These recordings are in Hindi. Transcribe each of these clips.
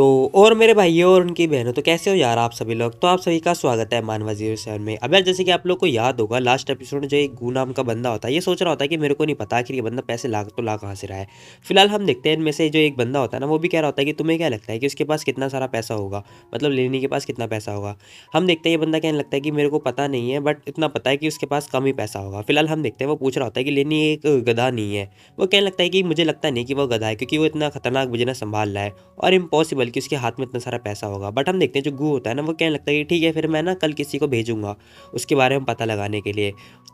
तो और मेरे भाइयों और उनकी बहनों, तो कैसे हो यार आप सभी लोग। तो आप सभी का स्वागत है मानवा 07 में। अब यार जैसे कि आप लोग को याद होगा, लास्ट एपिसोड में जो एक गू नाम का बंदा होता है, ये सोच रहा होता है कि मेरे को नहीं पता आखिर ये बंदा पैसे लाख तो ला कहाँ से रहा है। फिलहाल हम देखते हैं इनमें से जो एक बंदा होता है ना, वो भी कह रहा होता है कि तुम्हें क्या लगता है कि उसके पास कितना सारा पैसा होगा, मतलब लेनी के पास कितना पैसा होगा। हम देखते हैं ये बंदा कहने लगता है कि मेरे को पता नहीं है, बट इतना पता है कि उसके पास कम ही पैसा होगा। फिलहाल हम देखते हैं वो पूछ रहा होता है कि लेनी एक गधा नहीं है। वो कहने लगता है कि मुझे लगता नहीं कि वो गधा है, क्योंकि वो इतना खतरनाक बिजनेस संभाल रहा है और इम्पॉसिबल कि उसके हाथ में इतना सारा पैसा होगा। बट हम देखते हैं जो गू होता है ना, वो कहने लगता है कि ठीक है, फिर मैं ना कल किसी को भेजूंगा उसके बारे में पता लगाने के लिए,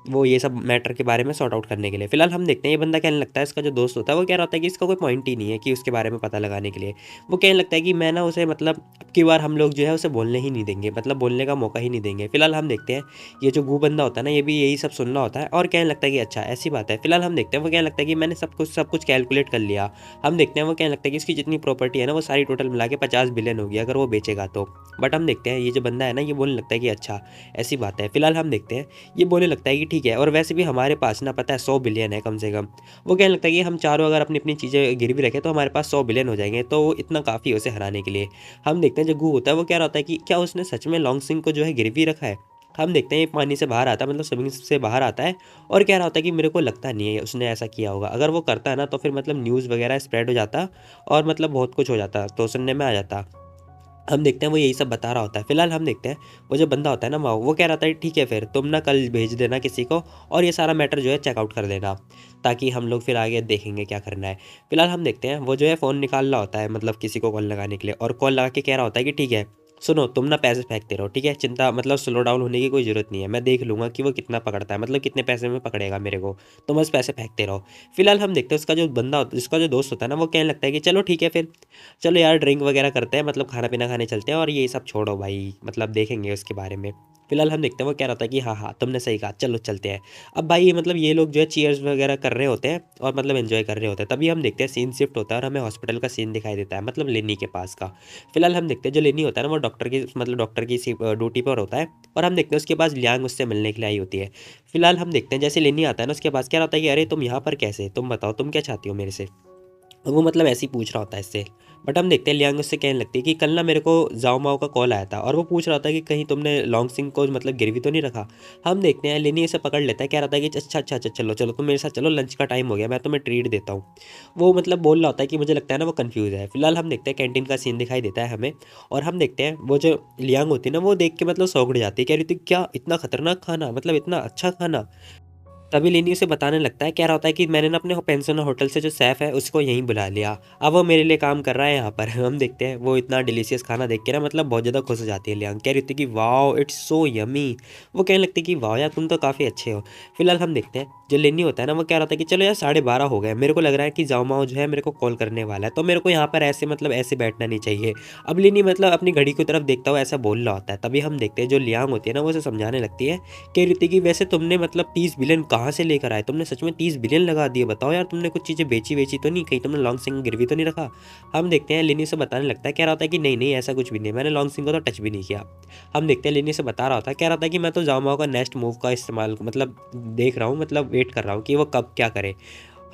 वो ये सब मैटर के बारे में सॉर्ट आउट करने के लिए। फिलहाल हम देखते हैं ये बंदा कहने लगता है, इसका जो दोस्त होता है वो कह रहा होता है कि इसका कोई पॉइंट ही नहीं है कि उसके बारे में पता लगाने के लिए। वो कहने लगता है कि मैं ना उसे मतलब अब की बार हम लोग जो है उसे बोलने ही नहीं देंगे, मतलब बोलने का मौका ही नहीं देंगे। फिलहाल हम देखते हैं ये जो गू बंदा होता है ना, ये भी यही सब सुन रहा होता है और कहने लगता है कि अच्छा ऐसी बात है। फिलहाल हम देखते हैं वो कहने लगता है कि मैंने सब कुछ कैलकुलेट कर लिया। हम देखते हैं वो कहने लगता है कि इसकी जितनी प्रॉपर्टी है ना, वो सारी टोटल मिला के 50 बिलियन होगी अगर वो बेचेगा तो। बट हम देखते हैं ये जो बंदा है ना, ये बोलने लगता है कि अच्छा ऐसी बात है। फिलहाल हम देखते हैं ये बोलने लगता है कि ठीक है, और वैसे भी हमारे पास ना पता है 100 बिलियन है कम से कम। वो कहने लगता है कि हम चारों अगर अपनी अपनी चीज़ें गिरवी रखें तो हमारे पास 100 बिलियन हो जाएंगे, तो इतना काफ़ी है उसे हराने के लिए। हम देखते हैं जो गू होता है वो कह रहा होता है कि क्या उसने सच में लॉन्ग सिंह को जो है गिरवी रखा है। हम देखते हैं ये पानी से बाहर आता है, मतलब स्विमिंग से बाहर आता है और कह रहा होता है कि मेरे को लगता नहीं है उसने ऐसा किया होगा। अगर वो करता है ना तो फिर मतलब न्यूज़ वगैरह स्प्रेड हो जाता और मतलब बहुत कुछ हो जाता, तो सुनने में आ जाता। हम देखते हैं वो यही सब बता रहा होता है। फिलहाल हम देखते हैं वो जो बंदा होता है ना माओ, वो कह रहा था ठीक है, फिर तुम ना कल भेज देना किसी को और ये सारा मैटर जो है चेकआउट कर देना, ताकि हम लोग फिर आगे देखेंगे क्या करना है। फिलहाल हम देखते हैं वो जो है फ़ोन निकाल रहा होता है, मतलब किसी को कॉल लगाने के लिए, और कॉल लगा के कह रहा होता है कि ठीक है सुनो, तुम ना पैसे फेंकते रहो, ठीक है, चिंता मतलब स्लो डाउन होने की कोई ज़रूरत नहीं है, मैं देख लूँगा कि वो कितना पकड़ता है, मतलब कितने पैसे में पकड़ेगा मेरे को, तुम बस पैसे फेंकते रहो। फिलहाल हम देखते हैं उसका जो बंदा जिसका जो दोस्त होता है ना, वो कहने लगता है कि चलो ठीक है फिर, चलो यार ड्रिंक वगैरह करते हैं, मतलब खाना पीना खाने चलते हैं और ये सब छोड़ो भाई, मतलब देखेंगे उसके बारे में। फिलहाल हम देखते हैं वो कह रहा था कि हाँ हाँ तुमने सही कहा, चलो चलते हैं। अब भाई मतलब ये लोग जो है चीयर्स वगैरह कर रहे होते हैं और मतलब एंजॉय कर रहे होते हैं, तभी हम देखते हैं सीन शिफ्ट होता है और हमें हॉस्पिटल का सीन दिखाई देता है, मतलब लेनी के पास का। फिलहाल हम देखते हैं जो लेनी होता है ना, वो डॉक्टर की मतलब डॉक्टर की ड्यूटी पर होता है और हम देखते हैं उसके पास लियांग उससे मिलने के लिए आई होती है। फिलहाल हम देखते हैं जैसे लेनी आता है ना, उसके पास क्या होता है कि अरे तुम यहाँ पर कैसे, तुम बताओ तुम क्या चाहती हो मेरे से। वो मतलब ऐसे ही पूछ रहा होता है इससे। बट हम देखते हैं लियांग उससे कहने लगती है कि कल ना मेरे को जाओ माओ का कॉल आया था और वो पूछ रहा था कि कहीं तुमने लॉन्ग सिंह को मतलब गिरवी तो नहीं रखा। हम देखते हैं लेनी इसे पकड़ लेता है, कह रहा था कि अच्छा अच्छा अच्छा चलो चलो तुम मेरे साथ चलो, लंच का टाइम हो गया, मैं तुम्हें ट्रीट देता हूँ। वो मतलब बोल रहा होता है कि मुझे लगता है ना वो कन्फ्यूज़ है। फिलहाल हम देखते हैं कैंटीन का सीन दिखाई देता है हमें और हम देखते हैं वो जो लियांग होती है ना, वो देख के मतलब सौगड़ जाती है, कह रही थी क्या इतना खतरनाक खाना, मतलब इतना अच्छा खाना। तभी लिनी उसे बताने लगता है, कह रहा होता है कि मैंने ना अपने पेंशन होटल से जो शेफ़ है उसको यहीं बुला लिया, अब वो मेरे लिए काम कर रहा है यहाँ पर। हम देखते हैं वो इतना डिलीशियस खाना देख के ना मतलब बहुत ज़्यादा खुश हो जाती है लियांग, कह रही थी कि वाओ इट्स सो यमी। वो कहने लगती है कि वाओ यार तुम तो काफ़ी अच्छे हो। फिलहाल हम देखते हैं जो लिनी होता है ना, वो कह रहा था कि चलो यार 12:30 हो गए, मेरे को लग रहा है कि जाओ माओ जो है मेरे को कॉल करने वाला है, तो मेरे को यहाँ पर ऐसे मतलब ऐसे बैठना नहीं चाहिए। अब लिनी मतलब अपनी घड़ी की तरफ देखता हुआ ऐसा बोल रहा होता है। तभी हम देखते हैं जो लियांग होती है ना, वो उसे समझाने लगती है, कह रही थी कि वैसे तुमने मतलब 30 बिलियन कहाँ से लेकर आए, तुमने सच में 30 बिलियन लगा दिए, बताओ यार तुमने कुछ चीज़ें बेची वेची तो नहीं, कहीं तुमने लॉन्ग सिंह गिरवी तो नहीं रखा। हम देखते हैं लिनी से बताने लगता है, कह रहा होता है कि नहीं नहीं ऐसा कुछ भी नहीं, मैंने लॉन्ग सिंह को तो टच भी नहीं किया। हम देखते हैं लिनी से बता रहा होता है, कह रहा था कि मैं तो जामाओ का नेक्स्ट मूव का इस्तेमाल मतलब देख रहा हूँ, मतलब वेट कर रहा हूँ कि वो कब क्या करे।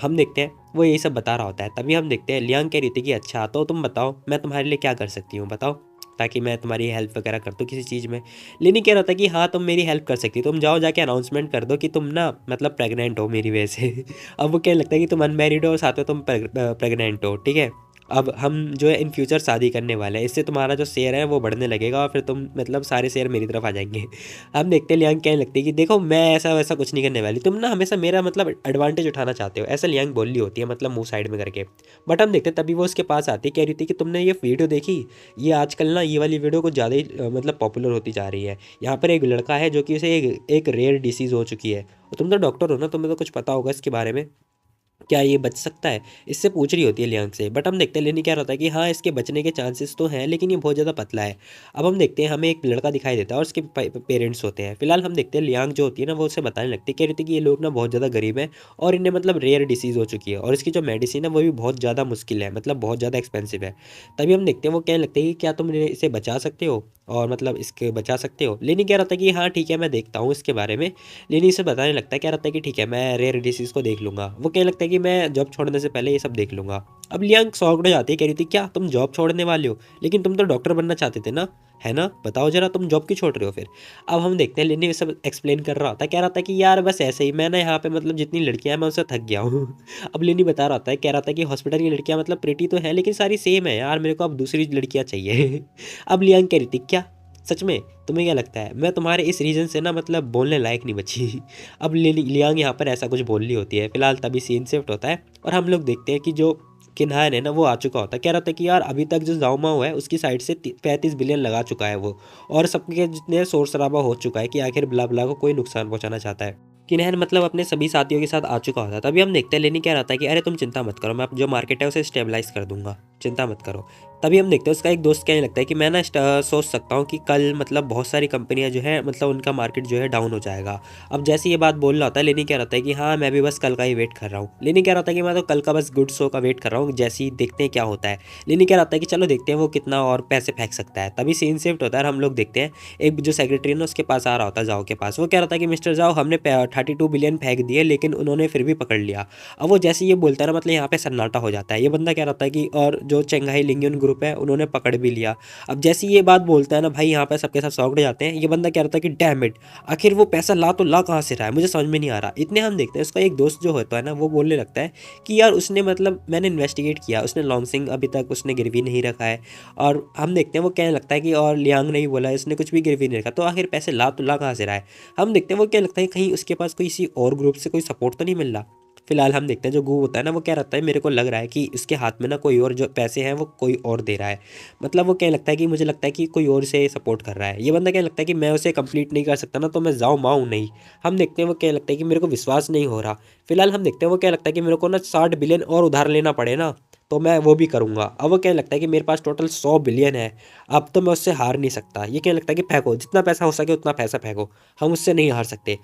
हम देखते हैं वो यही सब बता रहा होता है। तभी हम देखते हैं लियांग कह रही थी कि अच्छा तो तुम बताओ मैं तुम्हारे लिए क्या कर सकती हूँ, बताओ ताकि मैं तुम्हारी हेल्प वगैरह कर दूँ किसी चीज़ में। लेनी कह रहा था कि हाँ तुम मेरी हेल्प कर सकती हो, तुम जाओ जाके अनाउंसमेंट कर दो कि तुम ना मतलब प्रेग्नेंट हो मेरी वजह से। अब वो कहने लगता है कि तुम अनमैरिड हो और साथ में तुम प्रेग्नेंट हो, ठीक है। अब हम जो है इन फ्यूचर शादी करने वाले हैं, इससे तुम्हारा जो शेयर है वो बढ़ने लगेगा और फिर तुम मतलब सारे शेयर मेरी तरफ आ जाएंगे। हम देखते हैं लियांग कहने लगती है कि देखो मैं ऐसा वैसा कुछ नहीं करने वाली, तुम ना हमेशा मेरा मतलब एडवांटेज उठाना चाहते हो, ऐसा लियांग बोल रही होती है मतलब मुंह साइड में करके। बट हम देखते हैं तभी वो उसके पास आती है, कह रही थी कि तुमने ये वीडियो देखी, ये आजकल ना ये वाली वीडियो कुछ ज़्यादा ही मतलब पॉपुलर होती जा रही है। यहाँ पर एक लड़का है जो कि उसे एक रेयर डिसीज़ हो चुकी है, और तुम तो डॉक्टर हो ना, तुम्हें तो कुछ पता होगा इसके बारे में, क्या ये बच सकता है, इससे पूछ रही होती है लियांग से। बट हम देखते हैं लेनी क्या होता है कि हाँ इसके बचने के चांसेस तो हैं, लेकिन ये बहुत ज़्यादा पतला है। अब हम देखते हैं हमें एक लड़का दिखाई देता है और उसके पेरेंट्स होते हैं। फिलहाल हम देखते हैं लियांग जो होती है ना, वो उसे बताने लगती है, कह रही थी कि ये लोग ना बहुत ज़्यादा गरीब हैं और इन्हें मतलब रेयर डिसीज़ हो चुकी है और इसकी जो मेडिसिन है वो भी बहुत ज़्यादा मुश्किल है, मतलब बहुत ज़्यादा एक्सपेंसिव है। तभी हम देखते हैं वो कहने लगते हैं कि क्या तुम इसे बचा सकते हो और मतलब इसके बचा सकते हो। लेनी कह रहा था कि हाँ ठीक है मैं देखता हूँ इसके बारे में। लेनी इसे बताने लगता है, कह रहा था कि ठीक है मैं रेयर डिसीज़ को देख लूँगा। वो कहने लगता है कि मैं जॉब छोड़ने से पहले ये सब देख लूँगा। अब लियांग शॉक्ड हो जाती है, कह रही थी क्या तुम जॉब छोड़ने वाले हो? लेकिन तुम तो डॉक्टर बनना चाहते थे ना, है ना? बताओ ज़रा तुम जॉब क्यों छोड़ रहे हो फिर? अब हम देखते हैं लिनी ये सब एक्सप्लेन कर रहा होता है, कह रहा था कि यार बस ऐसे ही मैं ना यहाँ पे मतलब जितनी लड़कियाँ हैं मैं उनसे थक गया हूँ। अब लिनी बता रहा होता है, कह रहा था कि हॉस्पिटल की लड़कियाँ मतलब प्रिटी तो हैं लेकिन सारी सेम है यार, मेरे को अब दूसरी लड़कियाँ चाहिए। अब लियांग कह रही थी क्या? सच में? तुम्हें क्या लगता है मैं तुम्हारे इस रीजन से ना मतलब बोलने लायक नहीं बची? अब लियांग यहाँ पर ऐसा कुछ बोल रही होती है। फिलहाल तभी सीन शिफ्ट होता है और हम लोग देखते हैं कि जो किन्हान है ना वो आ चुका होता है। कह रहा था कि यार अभी तक जो जाओमाओ है उसकी साइड से 35 बिलियन लगा चुका है वो, और सबके जितने शोर शराबा हो चुका है कि आखिर ब्ला ब्ला को कोई नुकसान पहुंचाना चाहता है। किन्हैन मतलब अपने सभी साथियों के साथ आ चुका होता है। तभी हम देखते हैं लेनी कह रहा था कि अरे तुम चिंता मत करो, मैं जो मार्केट है उसे स्टेबलाइज कर दूंगा, चिंता मत करो। तभी हम देखते हैं उसका एक दोस्त कहने लगता है कि मैं ना सोच सकता हूँ कि कल मतलब बहुत सारी कंपनियां जो है मतलब उनका मार्केट जो है डाउन हो जाएगा। अब जैसे ये बात बोल रहा होता है लेनी कह रहा था कि हाँ मैं भी बस कल का ही वेट कर रहा हूँ। लेनी कह रहा था कि मैं तो कल का बस गुड शो का वेट कर रहा हूँ, जैसे ही देखते हैं क्या होता है। लेनी कह रहा था कि चलो देखते हैं वो कितना और पैसे फेंक सकता है। तभी सीन शिफ्ट होता है और हम लोग देखते हैं एक जो सेक्रेटरी है ना उसके पास आ रहा होता है, जाओ के पास। वो कह रहा था कि मिस्टर जाओ हमने 32 बिलियन फेंक दिए लेकिन उन्होंने फिर भी पकड़ लिया। अब वो जैसे ये बोलता है ना मतलब यहाँ पे सन्नाटा हो जाता है। ये बंदा कह रहा था कि और जो चेंगाई लिंगियन ग्रुप है उन्होंने पकड़ भी लिया। अब जैसे ये बात बोलता है ना भाई यहाँ पे सबके सब शॉक्ड हो जाते हैं। ये बंदा कह रहा था कि डैम इट, आखिर वो पैसा ला तो ला कहाँ से रहा है, मुझे समझ में नहीं आ रहा। इतने हम देखते हैं उसका एक दोस्त जो होता है ना वो बोलने लगता है कि यार उसने मतलब मैंने इन्वेस्टिगेट किया, उसने लॉन्सिंग अभी तक उसने गिरवी नहीं रखा है। और हम देखते हैं वो कहने लगता है कि और लियांग ने भी बोला इसने कुछ भी गिरवी नहीं रखा, तो आखिर पैसे ला तो ला कहाँ से रहा है। हम देखते हैं वो क्या लगता है कहीं उसके पास कोई किसी और ग्रुप से कोई सपोर्ट तो नहीं मिल रहा। फिलहाल हम देखते हैं जो गू होता है ना वो क्या रहता है, मेरे को लग रहा है कि उसके हाथ में ना कोई और जो पैसे हैं वो कोई और दे रहा है। मतलब वो क्या लगता है कि मुझे लगता है कि कोई और से सपोर्ट कर रहा है। ये बंदा क्या लगता है कि मैं उसे कंप्लीट नहीं कर सकता ना तो मैं जाऊँ माऊँ नहीं। हम देखते हैं वो क्या लगता है कि मेरे को विश्वास नहीं हो रहा। फिलहाल हम देखते हैं वो क्या लगता है कि मेरे को ना 60 बिलियन और उधार लेना पड़े ना तो मैं वो भी करूँगा। अब वो क्या लगता है कि मेरे पास टोटल 100 बिलियन है, अब तो मैं उससे हार नहीं सकता। ये क्या लगता है कि फेंको जितना पैसा हो सके उतना पैसा फेंको, हम उससे नहीं हार सकते।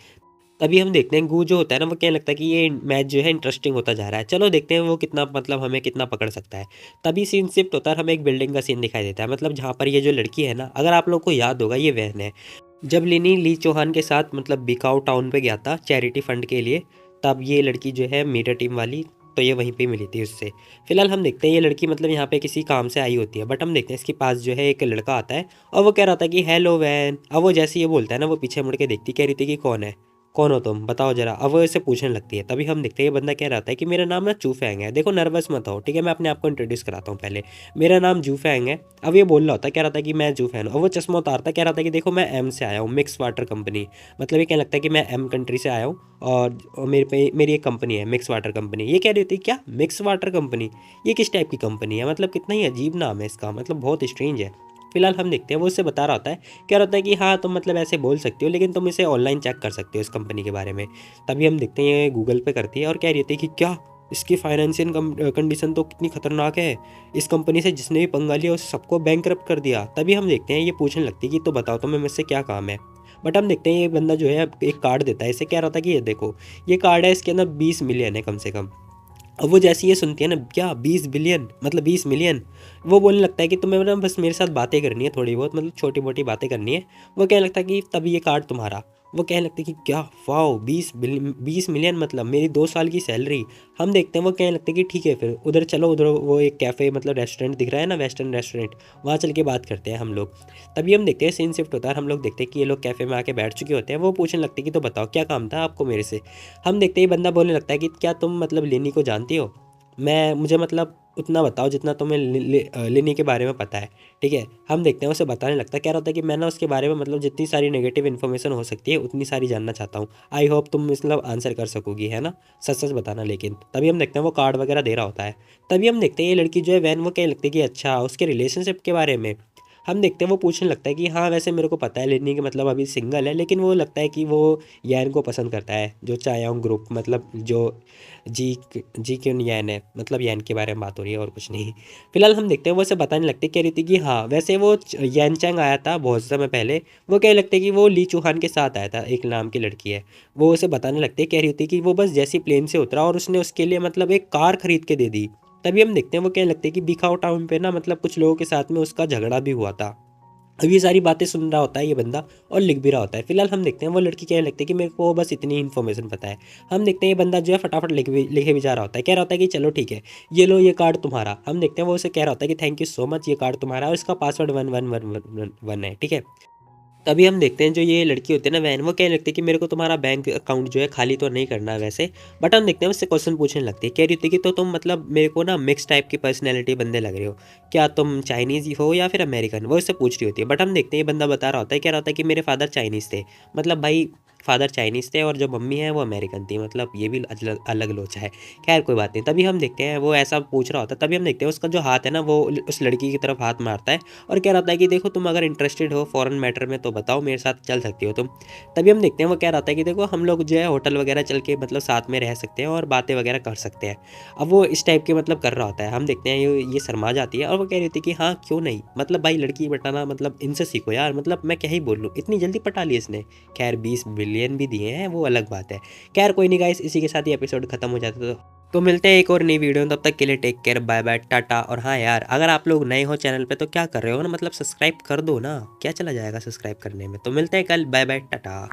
तभी हम देखते हैं गू जो होता है ना वो क्या लगता है कि ये मैच जो है इंटरेस्टिंग होता जा रहा है, चलो देखते हैं वो कितना मतलब हमें कितना पकड़ सकता है। तभी सीन शिफ्ट होता है और हमें एक बिल्डिंग का सीन दिखाई देता है, मतलब जहाँ पर ये जो लड़की है ना, अगर आप लोग को याद होगा ये वैन है। जब लिनी ली चौहान के साथ मतलब बिकाऊ टाउन पे गया था चैरिटी फंड के लिए, तब ये लड़की जो है मीडिया टीम वाली, तो ये वहीं पे मिली थी उससे। फिलहाल हम देखते हैं ये लड़की मतलब यहाँ पे किसी काम से आई होती है, बट हम देखते हैं इसके पास जो है एक लड़का आता है और वो कह रहा था कि हेलो वैन। अब वो जैसे ये बोलता है ना वो पीछे मुड़ के देखती, कह रही थी कि कौन है, कौन हो तुम बताओ जरा। अब वो इससे पूछने लगती है। तभी हम देखते हैं ये बंदा कह रहा था कि मेरा नाम ना चूफैंग है, देखो नर्वस मत हो ठीक है, मैं अपने आप को इंट्रोड्यूस कराता हूँ पहले, मेरा नाम जूफैंग है। अब ये बोल रहा होता कह रहा था कि मैं जूफैन हूँ। और वो चश्मा उतारता कह रहा था कि देखो मैं एम से आया हूँ, मिक्स वाटर कंपनी। मतलब ये क्या लगता है कि मैं एम कंट्री से आया हूँ और मेरे पे मेरी एक कंपनी है मिक्स वाटर कंपनी। ये कह रही थी क्या मिक्स वाटर कंपनी, ये किस टाइप की कंपनी है, मतलब कितना ही अजीब नाम है इसका, मतलब बहुत स्ट्रेंज है। फिलहाल हम देखते हैं वो उससे बता रहा होता है, क्या होता है कि हाँ तुम मतलब ऐसे बोल सकते हो लेकिन तुम इसे ऑनलाइन चेक कर सकते हो इस कंपनी के बारे में। तभी हम देखते हैं ये गूगल पे करती है और कह रही थी कि क्या इसकी फाइनेंशियल कंडीशन तो कितनी खतरनाक है, इस कंपनी से जिसने भी पंगा लिया उस सबको बैंकरप्ट कर दिया। तभी हम देखते हैं ये पूछने लगती है कि तो बताओ तुम्हें मुझसे क्या काम है। बट हम देखते हैं ये बंदा जो है एक कार्ड देता है, इसे कह रहा था कि ये देखो ये कार्ड है, इसके अंदर 20 मिलियन है कम से कम। अब वो जैसे ये सुनती है ना क्या 20 बिलियन मतलब 20 मिलियन, वो बोलने लगता है कि तुम्हें ना बस मेरे साथ बातें करनी है थोड़ी बहुत, मतलब छोटी मोटी बातें करनी है। वो कहने लगता है कि तभी ये कार्ड तुम्हारा। वो कहने लगता है कि क्या वाओ 20 मिलियन मतलब मेरी 2 साल की सैलरी। हम देखते हैं वो कहने लगता है कि ठीक है फिर उधर चलो, उधर वो एक कैफ़े मतलब रेस्टोरेंट दिख रहा है ना वेस्टर्न रेस्टोरेंट, वहाँ चल के बात करते हैं हम लोग। तभी हम देखते हैं सीन शिफ्ट होता है, हम लोग देखते हैं कि ये लोग कैफ़े में आके बैठ चुके होते हैं। वो पूछने लगते हैं कि तो बताओ क्या काम था आपको मेरे से। हम देखते ही बंदा बोलने लगता है कि क्या तुम मतलब लेनी को जानती हो, मैं मुझे मतलब उतना बताओ जितना तुम्हें लेनी के बारे में पता है ठीक है। हम देखते हैं उसे बताने लगता है, कह रहा होता है कि मैं ना उसके बारे में मतलब जितनी सारी नेगेटिव इन्फॉर्मेशन हो सकती है उतनी सारी जानना चाहता हूँ। आई होप तुम मतलब आंसर कर सकोगी है ना, सच सच बताना लेकिन। तभी हम देखते हैं वो कार्ड वगैरह दे रहा होता है। तभी हम देखते हैं ये लड़की जो है वैन वो कहने लगती है कि अच्छा उसके रिलेशनशिप के बारे में। हम देखते हैं वो पूछने लगता है कि हाँ वैसे मेरे को पता है लेनी के मतलब अभी सिंगल है, लेकिन वो लगता है कि वो यैन को पसंद करता है, जो चायांग ग्रुप मतलब जो जी जी क्यों यैन है, मतलब यैन के बारे में बात हो रही है और कुछ नहीं। फिलहाल हम देखते हैं वो उसे बताने लगते कह रही थी कि हाँ वैसे वो यैन चैंग आया था बहुत समय पहले। वो कह लगते कि वो ली चौहान के साथ आया था, एक नाम की लड़की है। वो उसे बताने लगते कह रही थी कि वो बस जैसी प्लेन से उतरा और उसने उसके लिए मतलब एक कार खरीद के दे दी। तभी हम देखते हैं वो कहने लगते हैं कि बिकाऊ टाउन पे ना मतलब कुछ लोगों के साथ में उसका झगड़ा भी हुआ था। अब ये सारी बातें सुन रहा होता है ये बंदा और लिख भी रहा होता है। फिलहाल हम देखते हैं वो लड़की कहने लगती है कि मेरे को बस इतनी इन्फॉर्मेशन पता है। हम देखते हैं ये बंदा जो है फटाफट लिखे भी जा रहा होता है, कह रहा होता है कि चलो ठीक है, ये लो ये कार्ड तुम्हारा। हम देखते हैं वो उसे कह रहा होता है कि थैंक यू सो मच, ये कार्ड तुम्हारा है और इसका पासवर्ड 1111 है, ठीक है। तभी हम देखते हैं जो ये लड़की होती है ना वैन, वो कहने लगती है कि मेरे को तुम्हारा बैंक अकाउंट जो है खाली तो नहीं करना है वैसे, बट हम देखते हैं उससे क्वेश्चन पूछने लगती है। कह रही होती है कि तो तुम मतलब मेरे को ना मिक्स टाइप की पर्सनैलिटी बंदे लग रहे हो, क्या तुम चाइनीज़ हो या फिर अमेरिकन, वो इससे पूछ रही होती है। बट हम देखते हैं ये बंदा बता रहा होता है, कह रहा होता है कि मेरे फादर चाइनीज़ थे। मतलब भाई फादर चाइनीज़ थे और जो मम्मी है वो अमेरिकन थी, मतलब ये भी अलग अलग लोचा है। खैर कोई बात नहीं। तभी हम देखते हैं वो ऐसा पूछ रहा होता है, तभी हम देखते हैं उसका जो हाथ है ना वो उस लड़की की तरफ हाथ मारता है और कह रहा होता है कि देखो तुम अगर इंटरेस्टेड हो फॉरेन मैटर में तो बताओ, मेरे साथ चल सकती हो तुम। तभी हम देखते हैं वो कह रहा होता है कि देखो हम लोग जो है होटल वगैरह चल के मतलब साथ में रह सकते हैं और बातें वगैरह कर सकते हैं। अब वो इस टाइप के मतलब कर रहा होता है। हम देखते हैं ये शर्मा जाती है और वो कह रही थी कि हाँ क्यों नहीं, मतलब भाई लड़की पटाना मतलब इनसे सीखो यार, मतलब मैं क्या ही बोल लूँ, इतनी जल्दी पटा ली इसने। खैर 20 बिलियन भी दिए हैं वो अलग बात है। खैर कोई नहीं गाइस, इसी के साथ ही एपिसोड खत्म हो जाता है। तो मिलते हैं एक और नई वीडियो में, तब तक के लिए take care, bye bye, tata. और हाँ यार, अगर आप लोग नए हो चैनल पे तो क्या कर रहे हो ना, मतलब सब्सक्राइब कर दो ना, क्या चला जाएगा सब्सक्राइब करने में। तो मिलते हैं कल, बाय बाय, टाटा।